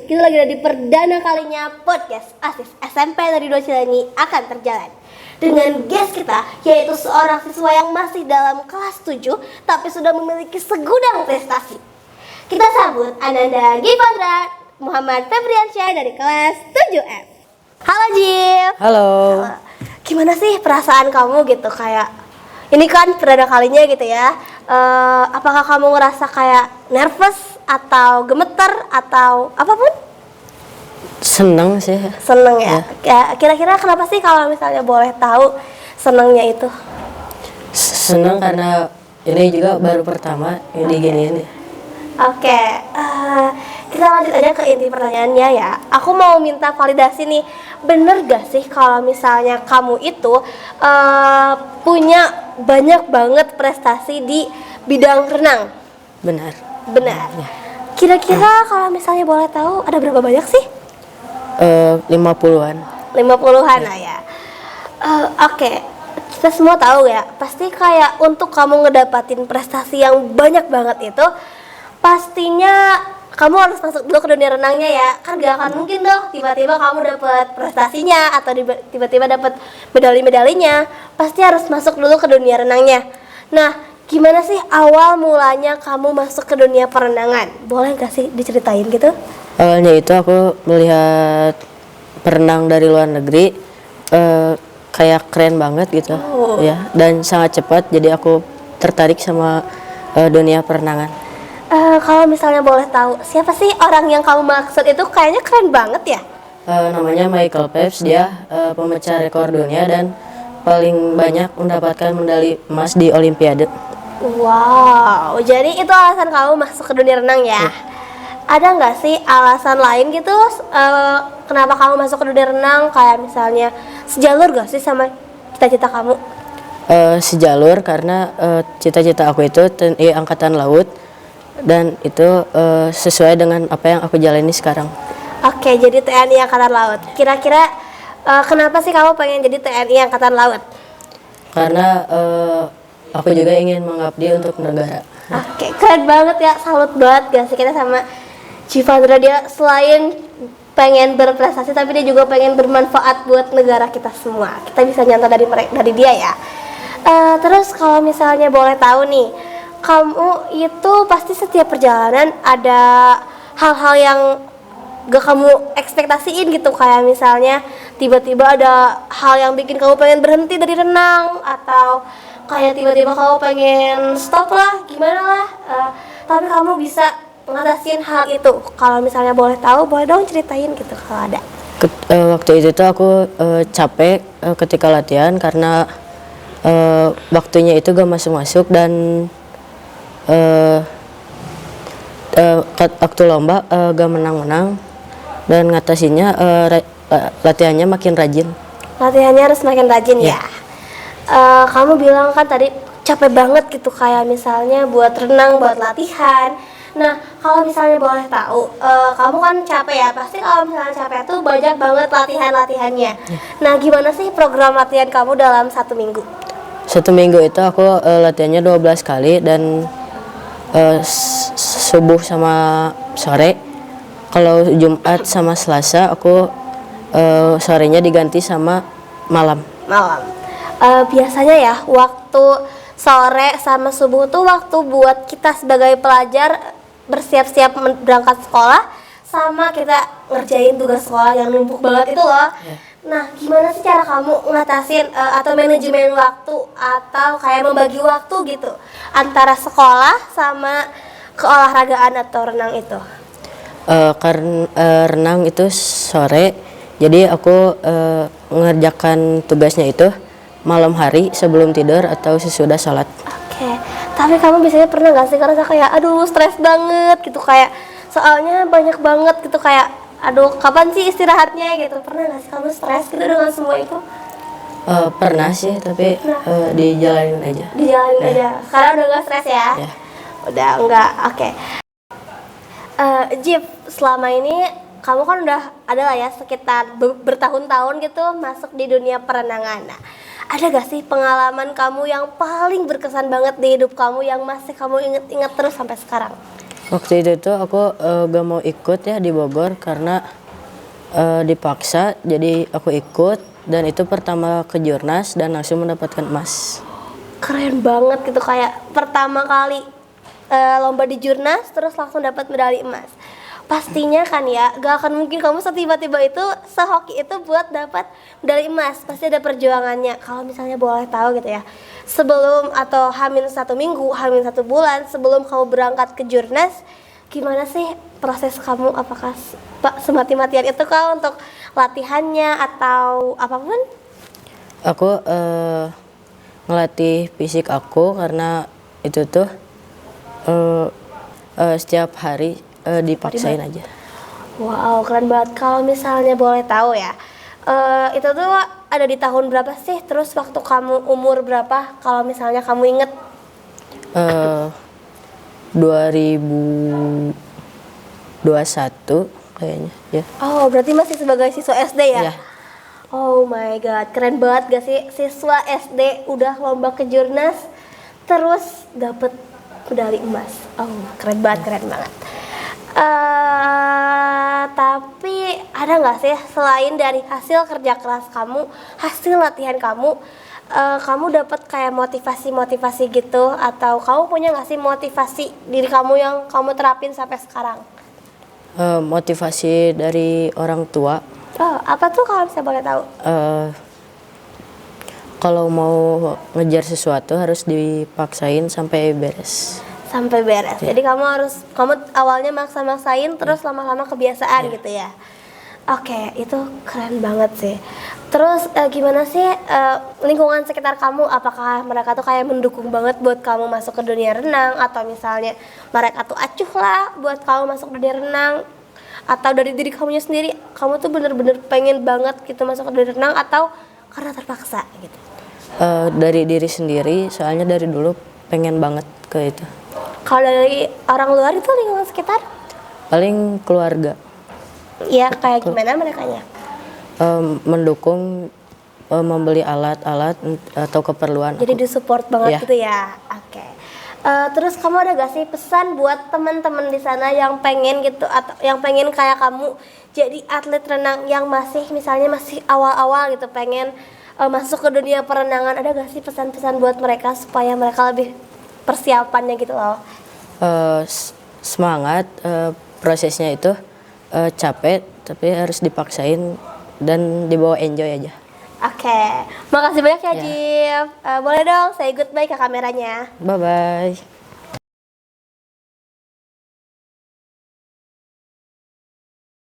kita lagi ada di perdana kalinya podcast ASIS SMP dari Dua Cilenyi akan terjalan dengan guest kita, yaitu seorang siswa yang masih dalam kelas 7 tapi sudah memiliki segudang prestasi. Kita sambut Ananda Gifandra Muhammad Febriansyah dari kelas 7F. Halo Jif. Halo. Gimana sih perasaan kamu gitu, kayak ini kan perdana kalinya gitu ya. Apakah kamu ngerasa kayak nervous atau gemeter atau apapun? Seneng sih. Seneng ya? Kira-kira kenapa sih kalau misalnya boleh tahu senengnya itu? Seneng karena ini juga baru pertama yang diginiin. Oke, kita lanjut aja ke inti pertanyaannya ya. Aku mau minta validasi nih, bener gak sih kalau misalnya kamu itu punya banyak banget prestasi di bidang renang? Benar. Benar. Ya. Kira-kira kalau misalnya boleh tahu ada berapa banyak sih? 50-an. 50-an lah ya. Oke, kita semua tahu ya, pasti kayak untuk kamu ngedapatin prestasi yang banyak banget itu, pastinya kamu harus masuk dulu ke dunia renangnya ya. Kan gak akan mungkin dong tiba-tiba kamu dapat prestasinya atau tiba-tiba dapat medali-medalinya. Pasti harus masuk dulu ke dunia renangnya. Nah, gimana sih awal mulanya kamu masuk ke dunia perenangan? Boleh gak sih diceritain gitu? Awalnya itu aku melihat perenang dari luar negeri, kayak keren banget gitu, ya, dan sangat cepat. Jadi aku tertarik sama dunia perenangan. Kalau misalnya boleh tahu, siapa sih orang yang kamu maksud itu? Kayaknya keren banget ya. Namanya Michael Phelps, dia pemecah rekor dunia dan paling banyak mendapatkan medali emas di Olimpiade. Wow, jadi itu alasan kamu masuk ke dunia renang ya? Ada nggak sih alasan lain gitu kenapa kamu masuk ke dunia renang? Kayak misalnya sejalur gak sih sama cita-cita kamu? Sejalur karena cita-cita aku itu TNI Angkatan Laut, dan itu sesuai dengan apa yang aku jalani sekarang. Oke, jadi TNI Angkatan Laut. Kira-kira kenapa sih kamu pengen jadi TNI Angkatan Laut? Karena aku juga ingin mengabdi untuk negara. Oke, keren banget ya, salut banget gak sih kita sama Gifandra. Dia selain pengen berprestasi tapi dia juga pengen bermanfaat buat negara kita semua. Kita bisa nyontoh dari dia ya. Terus kalau misalnya boleh tahu nih, kamu itu pasti setiap perjalanan ada hal-hal yang gak kamu ekspektasiin gitu, kayak misalnya tiba-tiba ada hal yang bikin kamu pengen berhenti dari renang, atau kayak tiba-tiba kamu pengen stop lah, gimana lah, tapi kamu bisa ngatasin hal itu. Kalau misalnya boleh tahu, boleh dong ceritain gitu kalau ada. Waktu itu tuh aku capek ketika latihan karena waktunya itu gak masuk-masuk, dan waktu lomba gak menang-menang, dan ngatasinnya latihannya makin rajin. Latihannya harus makin rajin ya. Kamu bilang kan tadi capek banget gitu, kayak misalnya buat renang, buat latihan. Nah, kalau misalnya boleh tahu, kamu kan capek ya, pasti kalau misalnya capek tuh banyak banget latihannya. Nah, gimana sih program latihan kamu dalam 1 minggu? 1 minggu itu aku latihannya 12 kali, dan subuh sama sore. Kalau Jumat sama Selasa aku sorenya diganti sama malam. Biasanya ya waktu sore sama subuh tuh waktu buat kita sebagai pelajar bersiap-siap berangkat sekolah, sama kita ngerjain tugas sekolah yang numpuk banget itu loh. Nah, gimana sih cara kamu ngatasin atau manajemen waktu, atau kayak membagi waktu gitu antara sekolah sama keolahragaan atau renang itu? Karena renang itu sore, jadi aku mengerjakan tugasnya itu malam hari sebelum tidur atau sesudah sholat. Oke, tapi kamu biasanya pernah gak sih ngerasa kayak aduh stres banget gitu, kayak soalnya banyak banget gitu, kayak aduh kapan sih istirahatnya gitu? Pernah gak sih kamu stres gitu dengan semua itu? Pernah sih, tapi dijalanin aja. Dijalanin aja, karena udah gak stres ya? Udah enggak, oke. Jif, selama ini kamu kan udah ada lah ya sekitar bertahun-tahun gitu masuk di dunia perenangan. Nah, ada gak sih pengalaman kamu yang paling berkesan banget di hidup kamu yang masih kamu inget-inget terus sampai sekarang? Waktu itu tuh aku gak mau ikut ya di Bogor karena dipaksa, jadi aku ikut dan itu pertama ke Jurnas dan langsung mendapatkan emas. Keren banget gitu, kayak pertama kali lomba di Jurnas terus langsung dapat medali emas. Pastinya kan ya, gak akan mungkin kamu tiba-tiba itu sehoki itu buat dapat medali emas. Pasti ada perjuangannya. Kalau misalnya boleh tahu gitu ya, sebelum atau hamil 1 minggu, hamil 1 bulan sebelum kamu berangkat ke Jurnas, gimana sih proses kamu? Apakah semati-matian itu kah untuk latihannya atau apapun? Aku ngelatih fisik aku karena itu tuh setiap hari dipaksain aja. Wow, keren banget. Kalau misalnya boleh tahu ya, itu tuh ada di tahun berapa sih? Terus waktu kamu umur berapa? Kalau misalnya kamu inget. 2021 kayaknya ya. Oh, berarti masih sebagai siswa SD ya? Iya. Oh my god, keren banget gak sih? Siswa SD udah lomba ke Jurnas, terus dapet medali emas. Oh, keren banget, keren banget. Tapi ada nggak sih selain dari hasil kerja keras kamu, hasil latihan kamu, kamu dapat kayak motivasi gitu, atau kamu punya nggak sih motivasi diri kamu yang kamu terapin sampai sekarang? Motivasi dari orang tua. Oh, apa tuh kalau saya boleh tahu? Kalau mau ngejar sesuatu harus dipaksain sampai beres. Sampai beres. Jadi kamu awalnya maksa-maksain terus lama-lama kebiasaan gitu ya. Oke, itu keren banget sih. Terus gimana sih lingkungan sekitar kamu? Apakah mereka tuh kayak mendukung banget buat kamu masuk ke dunia renang, atau misalnya mereka tuh acuh lah buat kamu masuk ke dunia renang? Atau dari diri kamunya sendiri, kamu tuh bener-bener pengen banget gitu masuk ke dunia renang, atau karena terpaksa gitu? Dari diri sendiri, soalnya dari dulu pengen banget ke itu. Kalau dari orang luar itu lingkungan sekitar? Paling keluarga. Ya kayak gimana merekanya? Mendukung, membeli alat-alat atau keperluan. Jadi disupport banget Iya. gitu ya. Oke. Terus kamu ada gak sih pesan buat teman-teman di sana yang pengen gitu, atau yang pengen kayak kamu jadi atlet renang yang masih awal-awal gitu, pengen masuk ke dunia perenangan? Ada gak sih pesan-pesan buat mereka supaya mereka lebih persiapannya gitu loh? Semangat, prosesnya itu capek tapi harus dipaksain dan dibawa enjoy aja. Oke, makasih banyak ya Ya. Jif. Boleh dong saya goodbye ke kameranya. Bye bye.